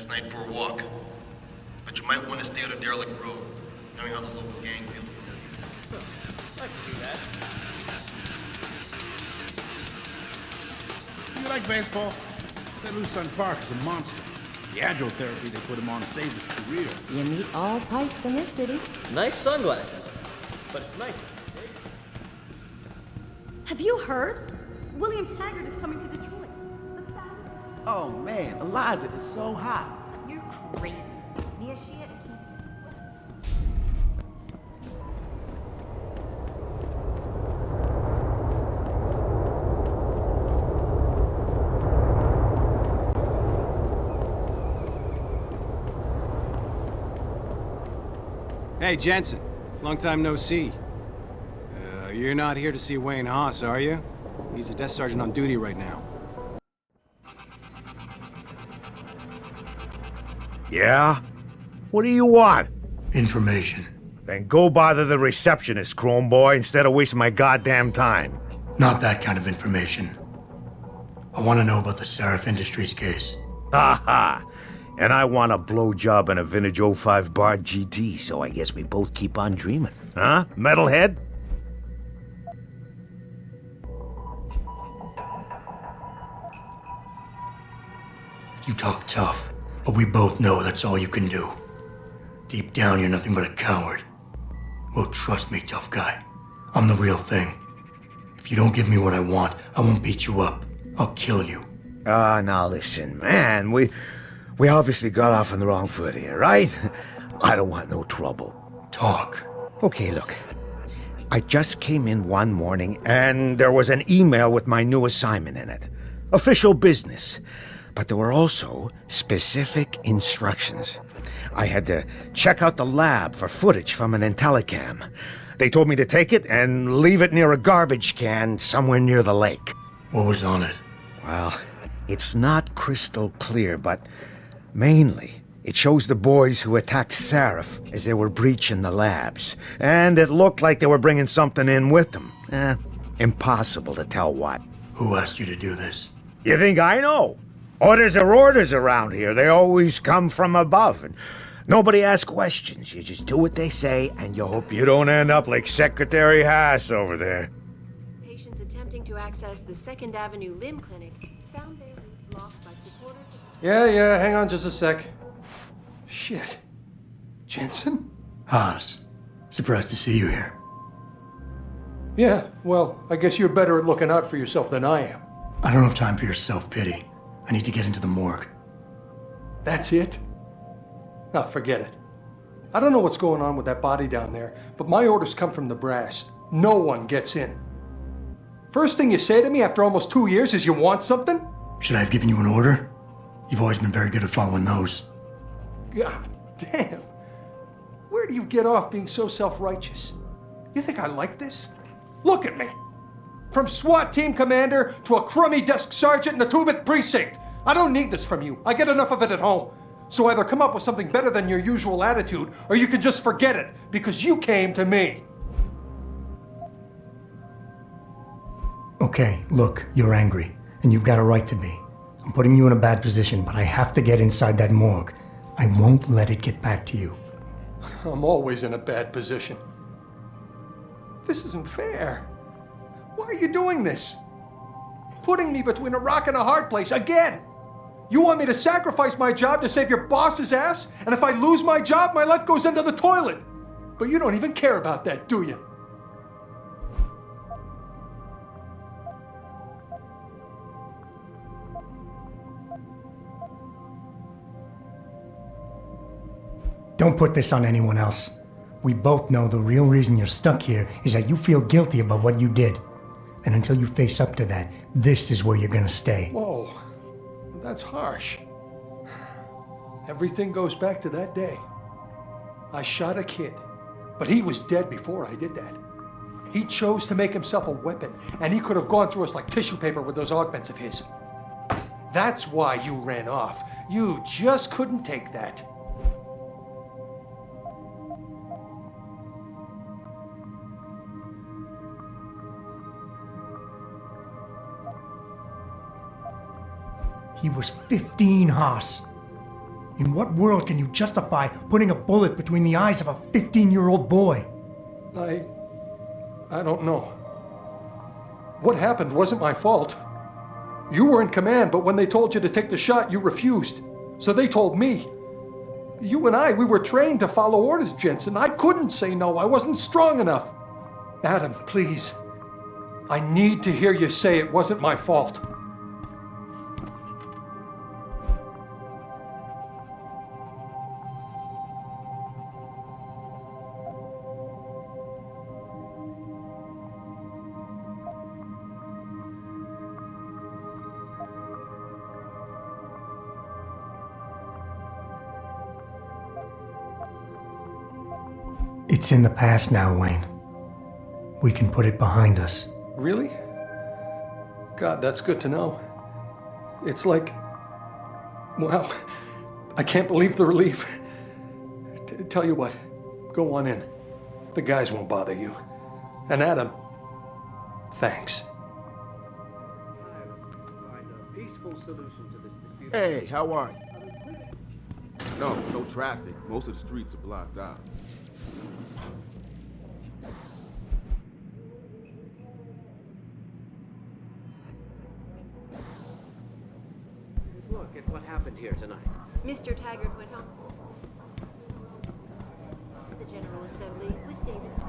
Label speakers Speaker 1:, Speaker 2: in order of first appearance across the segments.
Speaker 1: night for a walk. But you might want to stay on a derelict road, knowing how the local gang feels.
Speaker 2: I can do that.
Speaker 3: You like baseball? That Lucerne Park is a monster. The agile therapy they put him on saved his career.
Speaker 4: You meet all types in this city.
Speaker 2: Nice sunglasses. But it's night.
Speaker 5: Have you heard? William Taggart is coming to Detroit.
Speaker 6: Oh man, Eliza is so hot.
Speaker 5: You're crazy. Nia Shia and Keith.
Speaker 7: Hey, Jensen. Long time no see. You're not here to see Wayne Haas, are you? He's a desk sergeant on duty right now.
Speaker 8: Yeah? What do you want?
Speaker 9: Information.
Speaker 8: Then go bother the receptionist, Chrome Boy, instead of wasting my goddamn time.
Speaker 9: Not that kind of information. I want to know about the Seraph Industries case.
Speaker 8: Ha ha! And I want a blowjob and a vintage '05 Bard GT, so I guess we both keep on dreaming. Huh, metalhead?
Speaker 9: You talk tough, but we both know that's all you can do. Deep down, you're nothing but a coward. Well, trust me, tough guy. I'm the real thing. If you don't give me what I want, I won't beat you up. I'll kill you.
Speaker 8: Now listen, man, we obviously got off on the wrong foot here, right? I don't want no trouble.
Speaker 9: Talk.
Speaker 8: Okay, look. I just came in one morning, and there was an email with my new assignment in it. Official business. But there were also specific instructions. I had to check out the lab for footage from an Intellicam. They told me to take it and leave it near a garbage can somewhere near the lake.
Speaker 9: What was on it?
Speaker 8: Well, it's not crystal clear, but mainly it shows the boys who attacked Seraph as they were breaching the labs. And it looked like they were bringing something in with them. Impossible to tell what.
Speaker 9: Who asked you to do this?
Speaker 8: You think I know? Orders are orders around here. They always come from above. And nobody asks questions. You just do what they say, and you hope you don't end up like Secretary Haas over there.
Speaker 4: Patients attempting to access the 2nd Avenue Limb Clinic found their route blocked by supporters.
Speaker 10: Yeah, hang on just a sec. Shit. Jensen?
Speaker 9: Haas. Surprised to see you here.
Speaker 10: Yeah, well, I guess you're better at looking out for yourself than I am.
Speaker 9: I don't have time for your self-pity. I need to get into the morgue.
Speaker 10: That's it? Ah, forget it. I don't know what's going on with that body down there, but my orders come from the brass. No one gets in. First thing you say to me after almost 2 years is you want something?
Speaker 9: Should I have given you an order? You've always been very good at following those.
Speaker 10: God damn. Where do you get off being so self-righteous? You think I like this? Look at me. From SWAT team commander to a crummy desk sergeant in the 2-bit precinct. I don't need this from you. I get enough of it at home. So either come up with something better than your usual attitude, or you can just forget it, because you came to me.
Speaker 9: Okay, look, you're angry, and you've got a right to be. I'm putting you in a bad position, but I have to get inside that morgue. I won't let it get back to you.
Speaker 10: I'm always in a bad position. This isn't fair. Why are you doing this? Putting me between a rock and a hard place again. You want me to sacrifice my job to save your boss's ass? And if I lose my job, my life goes into the toilet. But you don't even care about that, do you?
Speaker 9: Don't put this on anyone else. We both know the real reason you're stuck here is that you feel guilty about what you did. And until you face up to that, this is where you're gonna stay.
Speaker 10: Whoa, that's harsh. Everything goes back to that day. I shot a kid, but he was dead before I did that. He chose to make himself a weapon, and he could have gone through us like tissue paper with those augments of his. That's why you ran off. You just couldn't take that.
Speaker 9: He was 15, Haas. In what world can you justify putting a bullet between the eyes of a 15-year-old boy?
Speaker 10: I don't know. What happened wasn't my fault. You were in command, but when they told you to take the shot, you refused. So they told me. You and we were trained to follow orders, Jensen. I couldn't say no. I wasn't strong enough. Adam, please. I need to hear you say it wasn't my fault.
Speaker 9: It's in the past now, Wayne. We can put it behind us.
Speaker 10: Really? God, that's good to know. It's like... Wow. I can't believe the relief. Tell you what, go on in. The guys won't bother you. And Adam, thanks.
Speaker 6: Hey, how are you? No traffic. Most of the streets are blocked out.
Speaker 2: Look at what happened here tonight.
Speaker 4: Mr. Taggart went home. The General Assembly with Davidson.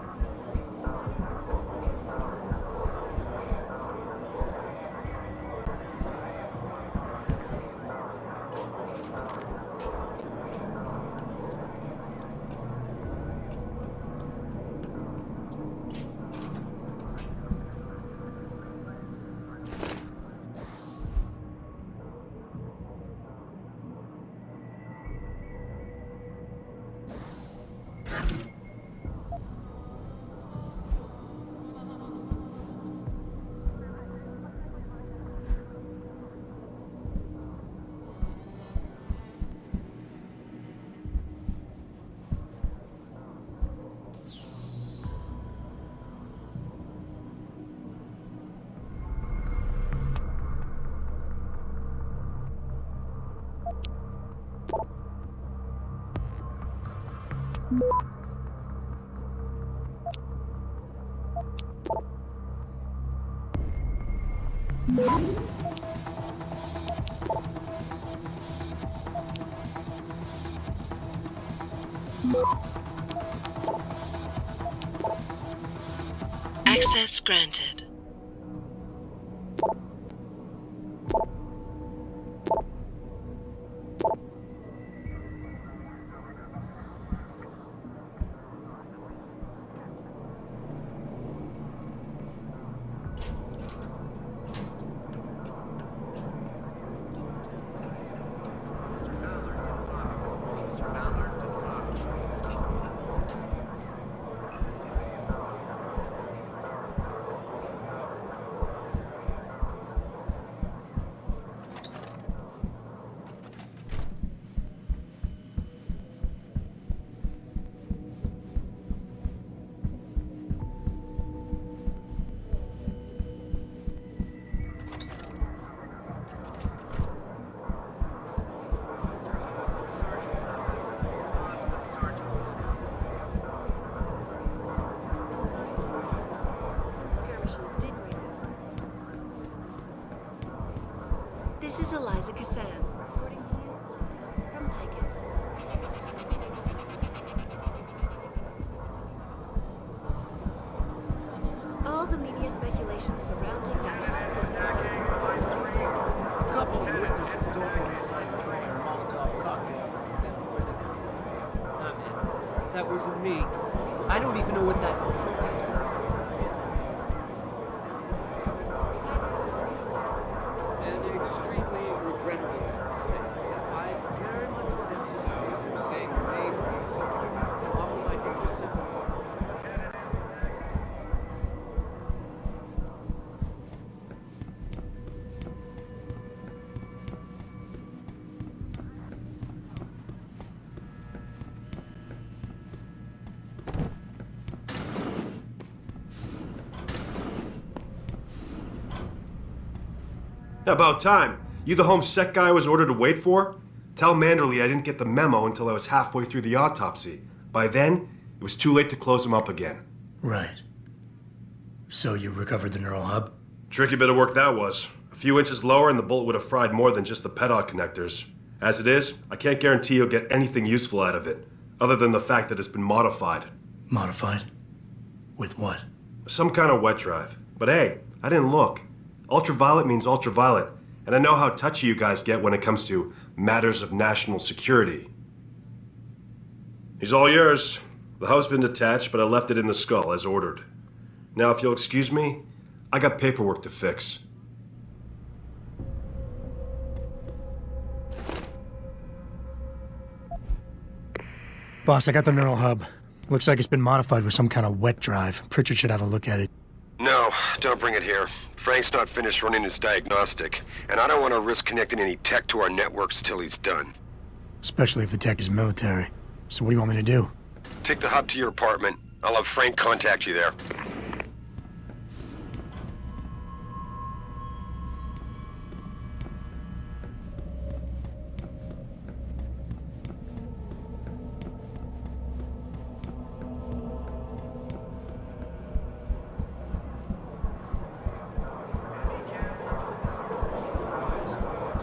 Speaker 11: Access granted. This is Eliza Kassan, reporting to you live from Picus. All the media speculation surrounding the
Speaker 12: A couple of witnesses told me they saw you throwing Molotov cocktails at the clinic.
Speaker 2: Nah, man. That wasn't me. I don't even know what that protest was. And extremely regrettable. I very much want to say you're saying your name or something about that. Offer my deepest sympathy.
Speaker 13: About time. You the home sec guy I was ordered to wait for?
Speaker 1: Tell Manderley I didn't get the memo until I was halfway through the autopsy. By then, it was too late to close him up again.
Speaker 9: Right. So you recovered the neural hub?
Speaker 1: Tricky bit of work that was. A few inches lower and the bullet would have fried more than just the pedal connectors. As it is, I can't guarantee you'll get anything useful out of it, other than the fact that it's been modified.
Speaker 9: Modified? With what?
Speaker 1: Some kind of wet drive. But hey, I didn't look. Ultraviolet means ultraviolet, and I know how touchy you guys get when it comes to matters of national security. He's all yours. The hub's been detached, but I left it in the skull as ordered. Now, if you'll excuse me, I got paperwork to fix.
Speaker 9: Boss, I got the neural hub. Looks like it's been modified with some kind of wet drive. Pritchard should have a look at it.
Speaker 13: No, don't bring it here. Frank's not finished running his diagnostic, and I don't want to risk connecting any tech to our networks till he's done.
Speaker 9: Especially if the tech is military. So what do you want me to do?
Speaker 13: Take the hub to your apartment. I'll have Frank contact you there.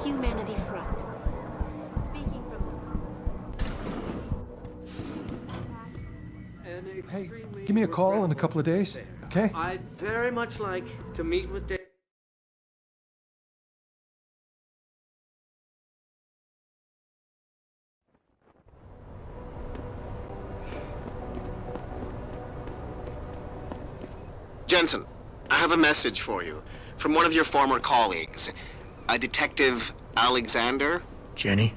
Speaker 4: Humanity Front. Speaking from
Speaker 10: Hey, give me a call in a couple of days, okay?
Speaker 2: I'd very much like to meet with Dave.
Speaker 12: Jensen, I have a message for you from one of your former colleagues, a Detective Alexander.
Speaker 9: Jenny?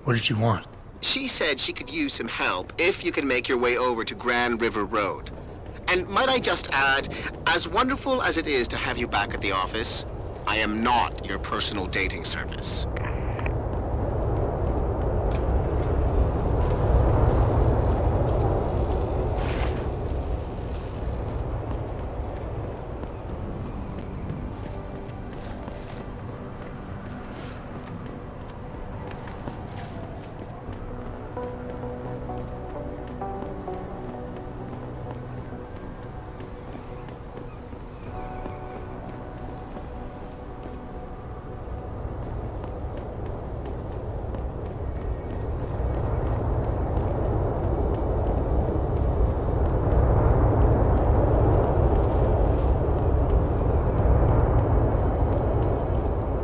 Speaker 9: What did she want?
Speaker 12: She said she could use some help if you can make your way over to Grand River Road. And might I just add, as wonderful as it is to have you back at the office, I am not your personal dating service.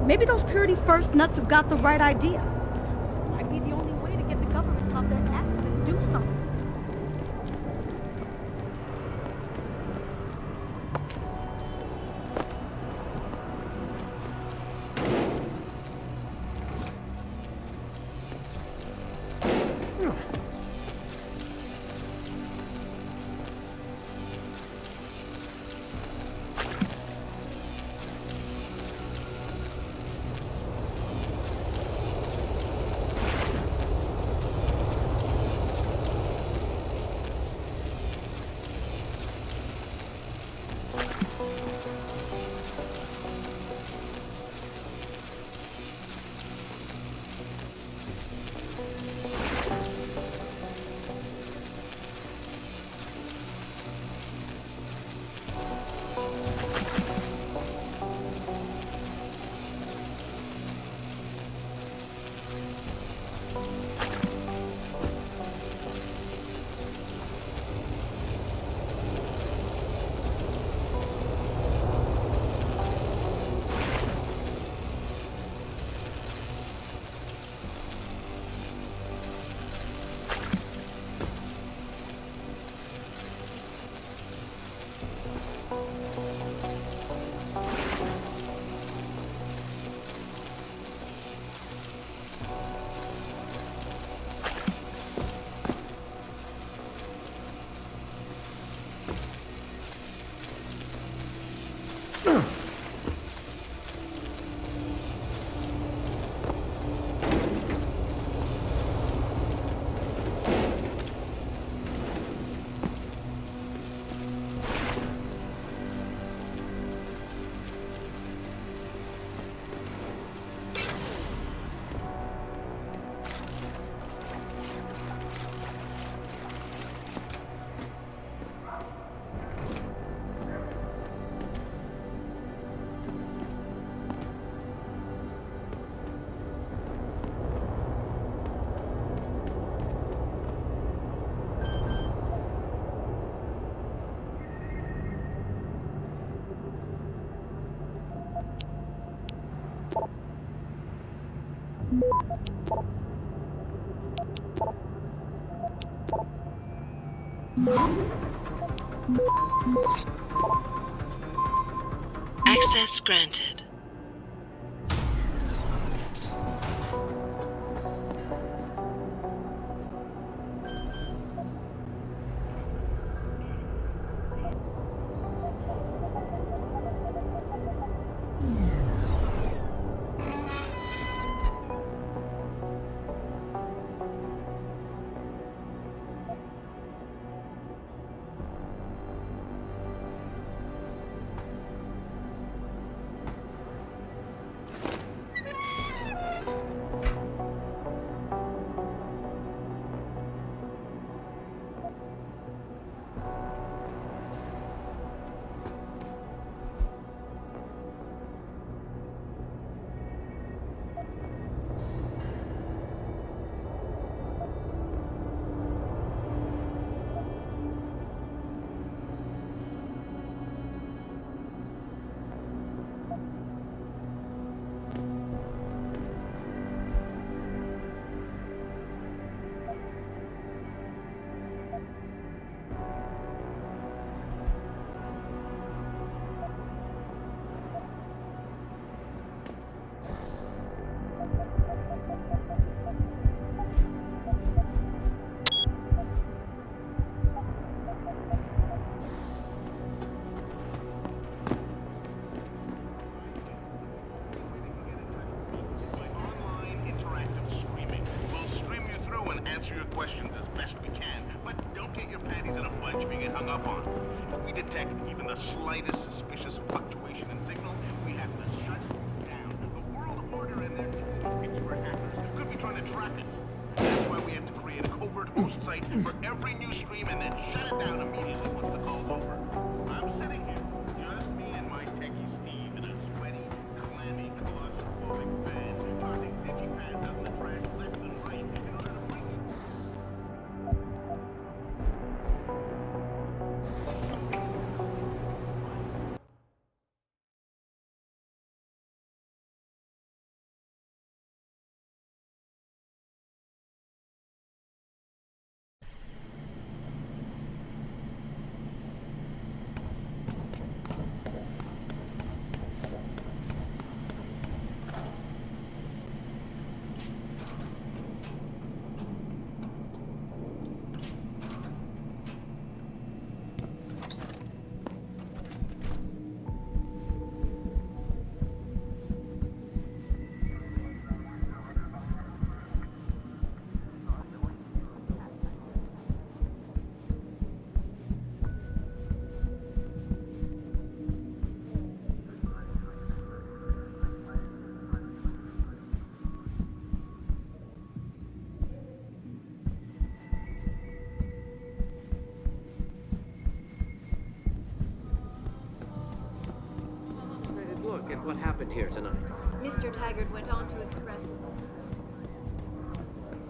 Speaker 5: Maybe those Purity First nuts have got the right idea. Might be the only way to get the government off their asses and do something.
Speaker 11: Access granted.
Speaker 14: Answer your questions as best we can, but don't get your panties in a bunch if you get hung up on. If we detect even the slightest suspicious fluctuation in signal, we have to shut down. The world order and their expert hackers could be trying to track us. That's why we have to create a covert host site for every new stream and then shut it down immediately once the call's over. I'm sitting here, just me and my techie Steve in a sweaty, clammy, claustrophobic bed, tossing digipads out in the trash left and right in order to bring you.
Speaker 2: Look at what happened here tonight.
Speaker 4: Mr. Taggart went on to express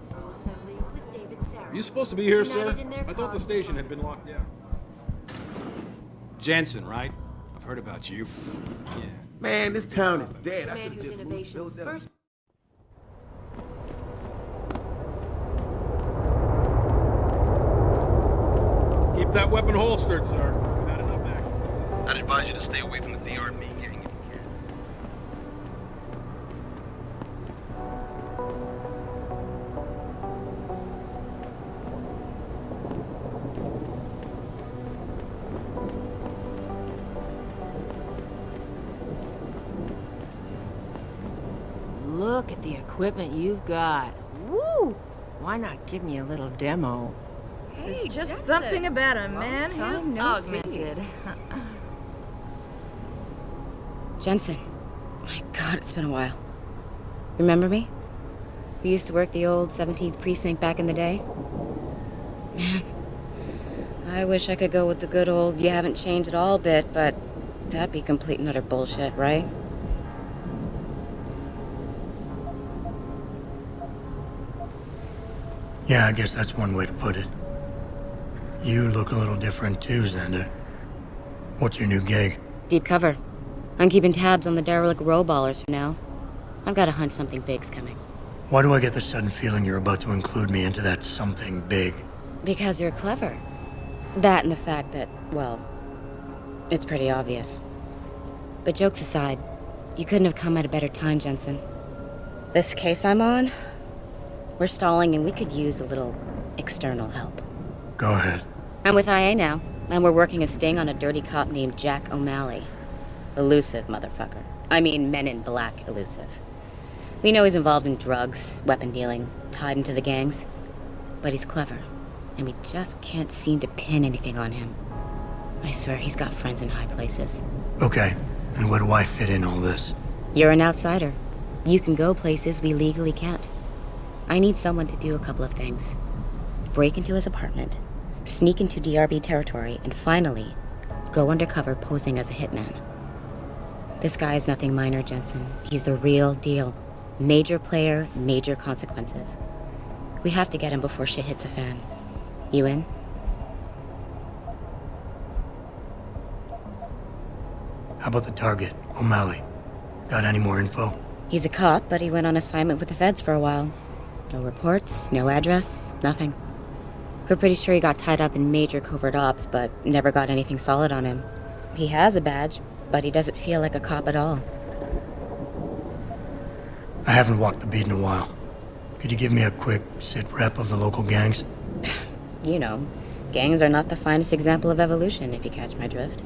Speaker 4: assembly with David Sarah.
Speaker 15: You supposed to be here,
Speaker 4: United
Speaker 15: sir?
Speaker 4: in their
Speaker 15: I thought the
Speaker 4: cause.
Speaker 15: station had been locked down.
Speaker 7: Jensen, right? I've heard about you. Yeah.
Speaker 6: Man, this town is dead. I
Speaker 4: Man
Speaker 6: should have
Speaker 4: whose
Speaker 6: just moved
Speaker 4: innovations
Speaker 6: Philadelphia.
Speaker 4: first
Speaker 15: Keep that weapon holstered, sir. We've had enough action.
Speaker 16: I'd advise you to stay away from the DRB gang if you can.
Speaker 17: Look at the equipment you've got. Woo! Why not give me a little demo?
Speaker 18: There's just something about a man who's augmented.
Speaker 19: Jensen. My God, it's been a while. Remember me? We used to work the old 17th precinct back in the day. Man, I wish I could go with the good old you haven't changed at all bit, but that'd be complete and utter bullshit, right?
Speaker 9: Yeah, I guess that's one way to put it. You look a little different too, Xander. What's your new gig?
Speaker 19: Deep cover. I'm keeping tabs on the derelict row-ballers for now. I've got a hunch something big's coming.
Speaker 9: Why do I get the sudden feeling you're about to include me into that something big?
Speaker 19: Because you're clever. That and the fact that, well, it's pretty obvious. But jokes aside, you couldn't have come at a better time, Jensen. This case I'm on, we're stalling and we could use a little external help.
Speaker 9: Go ahead.
Speaker 19: I'm with IA now, and we're working a sting on a dirty cop named Jack O'Malley. Elusive motherfucker. I mean, Men in Black elusive. We know he's involved in drugs, weapon dealing, tied into the gangs. But he's clever, and we just can't seem to pin anything on him. I swear he's got friends in high places.
Speaker 9: Okay, and where do I fit in all this?
Speaker 19: You're an outsider. You can go places we legally can't. I need someone to do a couple of things. Break into his apartment, sneak into DRB territory, and finally, go undercover posing as a hitman. This guy is nothing minor, Jensen. He's the real deal. Major player, major consequences. We have to get him before shit hits the fan. You in?
Speaker 9: How about the target, O'Malley? Got any more info?
Speaker 19: He's a cop, but he went on assignment with the feds for a while. No reports, no address, nothing. We're pretty sure he got tied up in major covert ops, but never got anything solid on him. He has a badge, but he doesn't feel like a cop at all.
Speaker 9: I haven't walked the beat in a while. Could you give me a quick sit-rep of the local gangs?
Speaker 19: You know, gangs are not the finest example of evolution, if you catch my drift.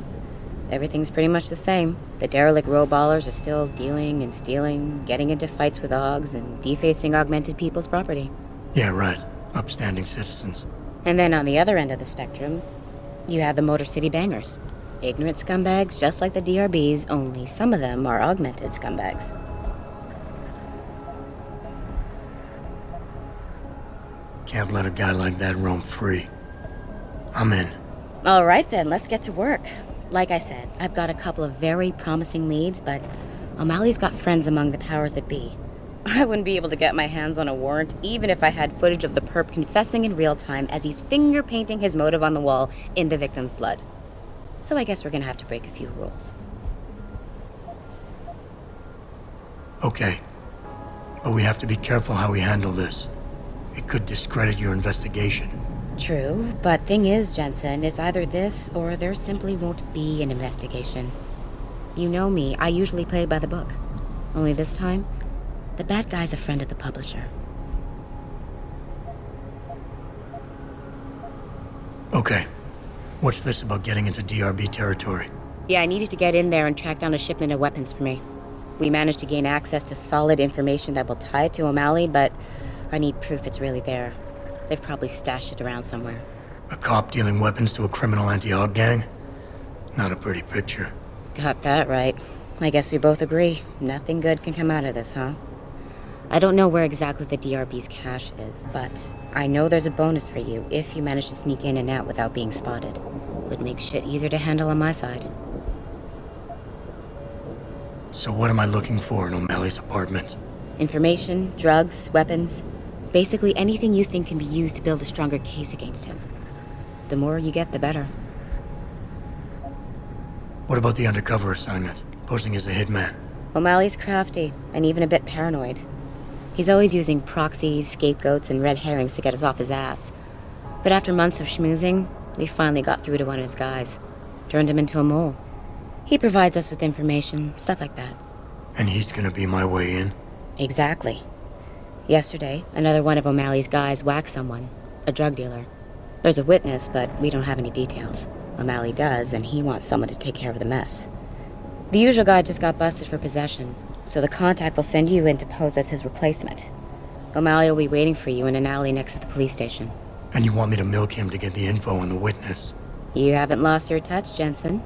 Speaker 19: Everything's pretty much the same. The derelict row ballers are still dealing and stealing, getting into fights with hogs, and defacing augmented people's property.
Speaker 9: Yeah, right. Upstanding citizens.
Speaker 19: And then on the other end of the spectrum, you have the Motor City Bangers. Ignorant scumbags just like the DRBs, only some of them are augmented scumbags.
Speaker 9: Can't let a guy like that roam free. I'm in.
Speaker 19: All right then, let's get to work. Like I said, I've got a couple of very promising leads, but O'Malley's got friends among the powers that be. I wouldn't be able to get my hands on a warrant, even if I had footage of the perp confessing in real time as he's finger painting his motive on the wall in the victim's blood. So I guess we're gonna have to break a few rules.
Speaker 9: Okay. But we have to be careful how we handle this. It could discredit your investigation.
Speaker 19: True, but thing is, Jensen, it's either this or there simply won't be an investigation. You know me, I usually play by the book. Only this time, the bad guy's a friend of the publisher.
Speaker 9: Okay. What's this about getting into DRB territory?
Speaker 19: Yeah, I needed to get in there and track down a shipment of weapons for me. We managed to gain access to solid information that will tie it to O'Malley, but I need proof it's really there. They've probably stashed it around somewhere.
Speaker 9: A cop dealing weapons to a criminal anti-aug gang? Not a pretty picture.
Speaker 19: Got that right. I guess we both agree. Nothing good can come out of this, huh? I don't know where exactly the DRB's cache is, but I know there's a bonus for you if you manage to sneak in and out without being spotted. Would make shit easier to handle on my side.
Speaker 9: So what am I looking for in O'Malley's apartment?
Speaker 19: Information, drugs, weapons. Basically anything you think can be used to build a stronger case against him. The more you get, the better.
Speaker 9: What about the undercover assignment? Posing as a hitman?
Speaker 19: O'Malley's crafty, and even a bit paranoid. He's always using proxies, scapegoats, and red herrings to get us off his ass. But after months of schmoozing, we finally got through to one of his guys. Turned him into a mole. He provides us with information, stuff like that.
Speaker 9: And he's gonna be my way in?
Speaker 19: Exactly. Yesterday, another one of O'Malley's guys whacked someone, a drug dealer. There's a witness, but we don't have any details. O'Malley does, and he wants someone to take care of the mess. The usual guy just got busted for possession, so the contact will send you in to pose as his replacement. O'Malley will be waiting for you in an alley next to the police station.
Speaker 9: And you want me to milk him to get the info on the witness?
Speaker 19: You haven't lost your touch, Jensen.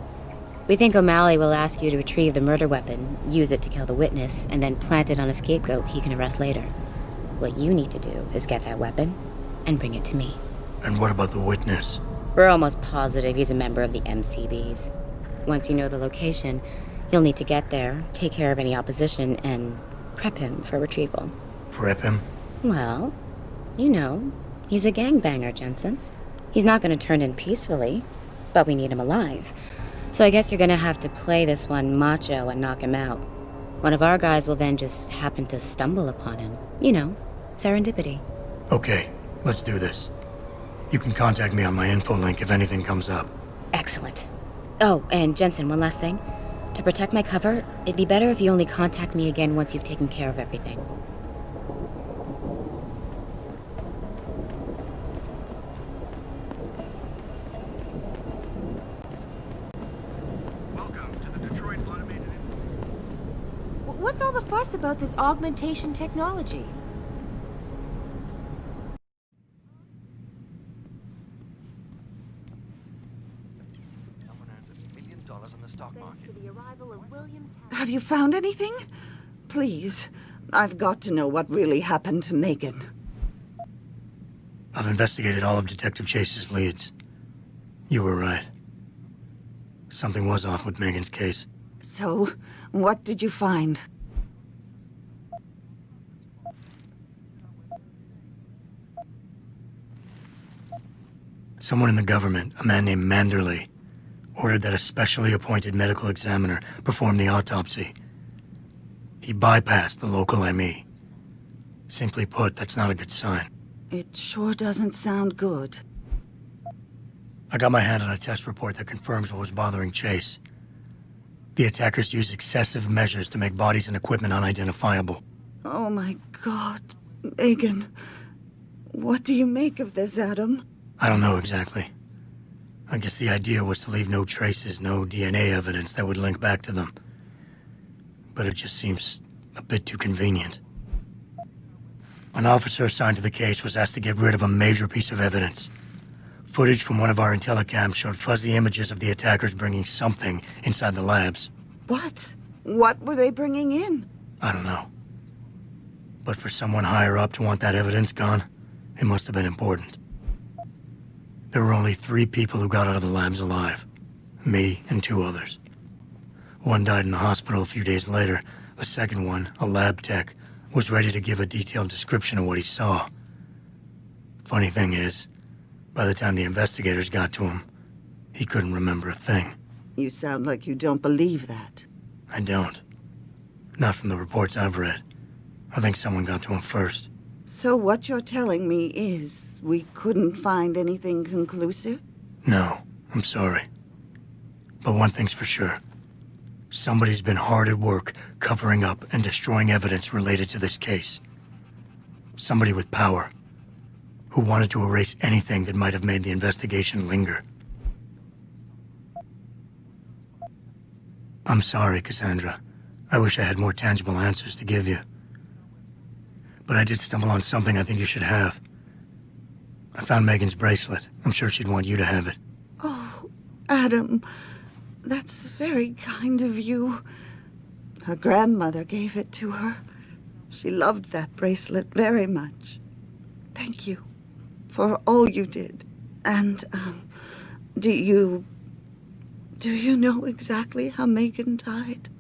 Speaker 19: We think O'Malley will ask you to retrieve the murder weapon, use it to kill the witness, and then plant it on a scapegoat he can arrest later. What you need to do is get that weapon and bring it to me.
Speaker 9: And what about the witness?
Speaker 19: We're almost positive he's a member of the MCBs. Once you know the location, you'll need to get there, take care of any opposition, and prep him for retrieval.
Speaker 9: Prep him?
Speaker 19: Well, you know, he's a gangbanger, Jensen. He's not going to turn in peacefully, but we need him alive. So I guess you're going to have to play this one macho and knock him out. One of our guys will then just happen to stumble upon him. You know, serendipity.
Speaker 9: Okay, let's do this. You can contact me on my info link if anything comes up.
Speaker 19: Excellent. Oh, and Jensen, one last thing. To protect my cover, it'd be better if you only contact me again once you've taken care of everything.
Speaker 11: What's all the fuss about this augmentation technology?
Speaker 20: Have you found anything? Please, I've got to know what really happened to Megan.
Speaker 9: I've investigated all of Detective Chase's leads. You were right. Something was off with Megan's case.
Speaker 20: So, what did you find?
Speaker 9: Someone in the government, a man named Manderley, ordered that a specially appointed medical examiner perform the autopsy. He bypassed the local ME. Simply put, that's not a good sign.
Speaker 20: It sure doesn't sound good.
Speaker 9: I got my hand on a test report that confirms what was bothering Chase. The attackers used excessive measures to make bodies and equipment unidentifiable.
Speaker 20: Oh my God, Megan. What do you make of this, Adam?
Speaker 9: I don't know exactly. I guess the idea was to leave no traces, no DNA evidence that would link back to them. But it just seems a bit too convenient. An officer assigned to the case was asked to get rid of a major piece of evidence. Footage from one of our IntelliCams showed fuzzy images of the attackers bringing something inside the labs.
Speaker 20: What? What were they bringing in?
Speaker 9: I don't know. But for someone higher up to want that evidence gone, it must have been important. There were only 3 people who got out of the labs alive. Me and 2 others. One died in the hospital a few days later. The second one, a lab tech, was ready to give a detailed description of what he saw. Funny thing is, by the time the investigators got to him, he couldn't remember a thing.
Speaker 20: You sound like you don't believe that.
Speaker 9: I don't. Not from the reports I've read. I think someone got to him first.
Speaker 20: So what you're telling me is we couldn't find anything conclusive?
Speaker 9: No, I'm sorry. But one thing's for sure. Somebody's been hard at work covering up and destroying evidence related to this case. Somebody with power, who wanted to erase anything that might have made the investigation linger. I'm sorry, Cassandra. I wish I had more tangible answers to give you. But I did stumble on something I think you should have. I found Megan's bracelet. I'm sure she'd want you to have it.
Speaker 20: Oh, Adam, that's very kind of you. Her grandmother gave it to her. She loved that bracelet very much. Thank you for all you did. And, do you know exactly how Megan died?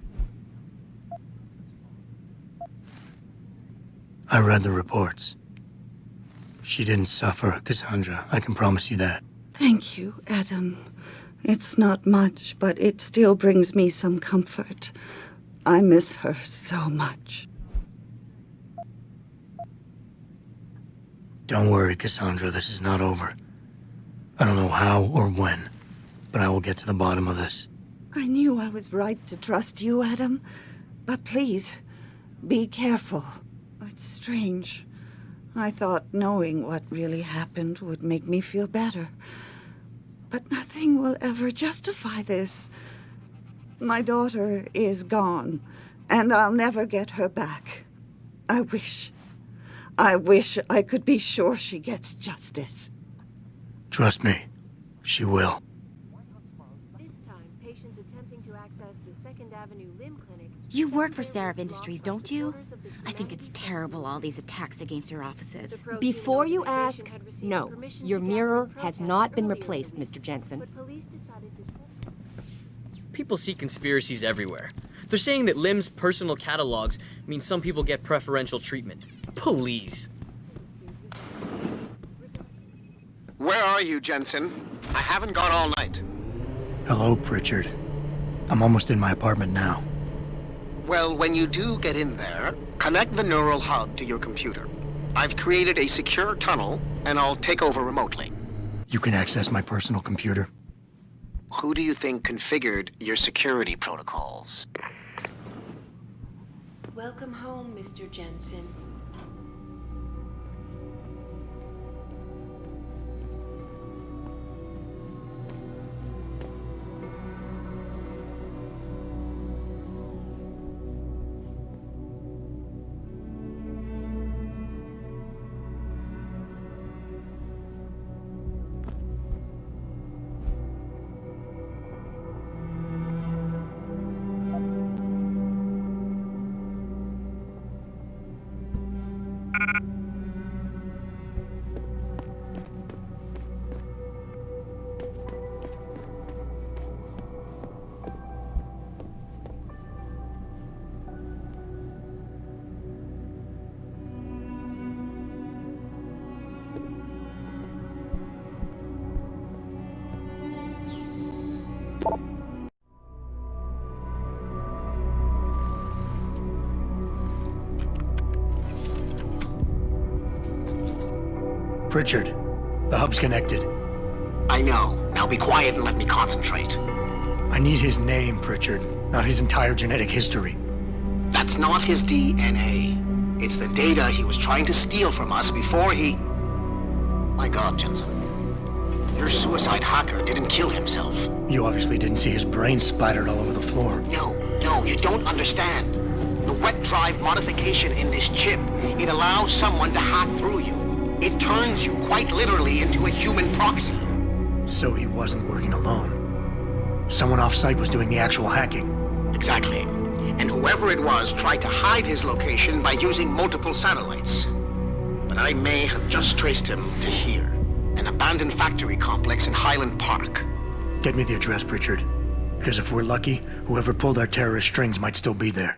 Speaker 9: I read the reports. She didn't suffer, Cassandra. I can promise you that.
Speaker 20: Thank you, Adam. It's not much, but it still brings me some comfort. I miss her so much.
Speaker 9: Don't worry, Cassandra. This is not over. I don't know how or when, but I will get to the bottom of this.
Speaker 20: I knew I was right to trust you, Adam. But please, be careful. It's strange. I thought knowing what really happened would make me feel better. But nothing will ever justify this. My daughter is gone, and I'll never get her back. I wish I could be sure she gets justice.
Speaker 9: Trust me, she will.
Speaker 4: This time, patients attempting to access the 2nd Avenue Limb Clinic.
Speaker 19: You work for Seraph Industries, don't you? I think it's terrible, all these attacks against your offices.
Speaker 11: Before you ask, no. Your mirror has not been replaced, Mr. Jensen.
Speaker 21: People see conspiracies everywhere. They're saying that Lim's personal catalogs mean some people get preferential treatment. Please.
Speaker 12: Where are you, Jensen? I haven't got all night.
Speaker 9: Hello, Pritchard. I'm almost in my apartment now.
Speaker 12: Well, when you do get in there, connect the neural hub to your computer. I've created a secure tunnel, and I'll take over remotely.
Speaker 9: You can access my personal computer.
Speaker 12: Who do you think configured your security protocols?
Speaker 4: Welcome home, Mr. Jensen.
Speaker 9: Pritchard, the hub's connected.
Speaker 12: I know. Now be quiet and let me concentrate.
Speaker 9: I need his name, Pritchard, not his entire genetic history.
Speaker 12: That's not his DNA. It's the data he was trying to steal from us before he... My God, Jensen. Your suicide hacker didn't kill himself.
Speaker 9: You obviously didn't see his brain splattered all over the floor.
Speaker 12: No, you don't understand. The wet drive modification in this chip, it allows someone to hack through you. It turns you quite literally into a human proxy.
Speaker 9: So he wasn't working alone. Someone off-site was doing the actual hacking.
Speaker 12: Exactly. And whoever it was tried to hide his location by using multiple satellites. But I may have just traced him to here, an abandoned factory complex in Highland Park.
Speaker 9: Get me the address, Pritchard. Because if we're lucky, whoever pulled our terrorist strings might still be there.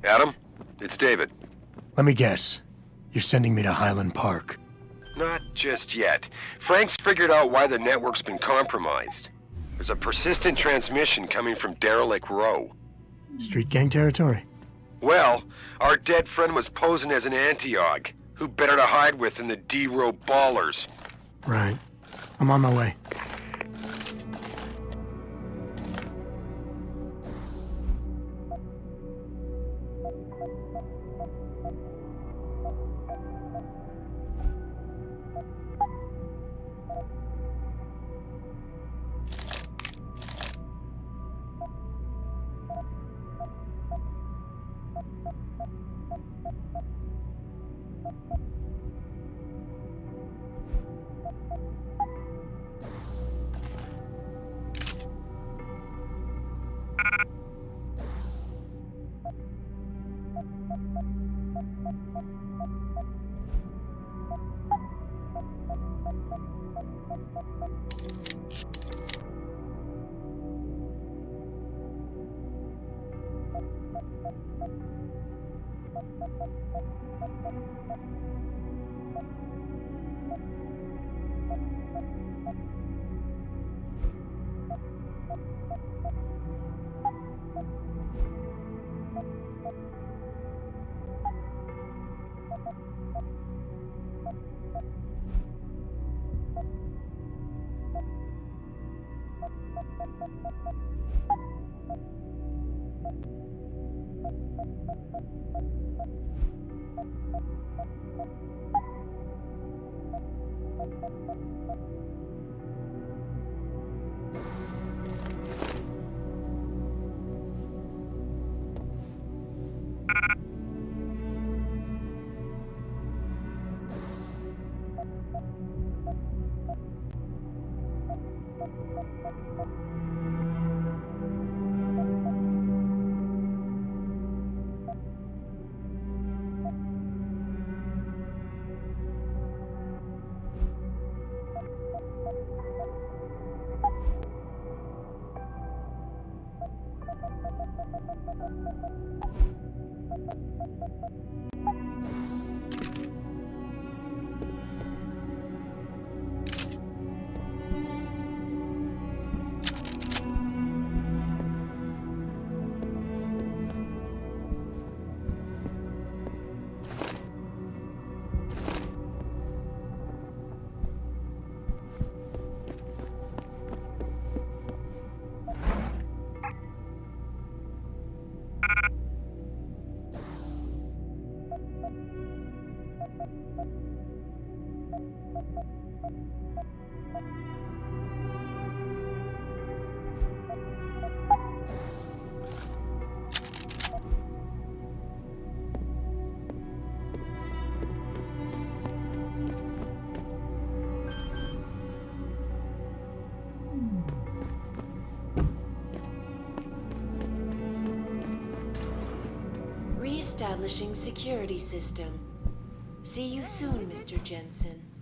Speaker 13: Adam, it's David.
Speaker 9: Let me guess. You're sending me to Highland Park.
Speaker 13: Not just yet. Frank's figured out why the network's been compromised. There's a persistent transmission coming from Derelict Row.
Speaker 9: Street gang territory?
Speaker 13: Well, our dead friend was posing as an anti-aug. Who better to hide with than the D-Row ballers?
Speaker 9: Right. I'm on my way.
Speaker 4: Re-establishing security system. See you soon, Mr. Jensen.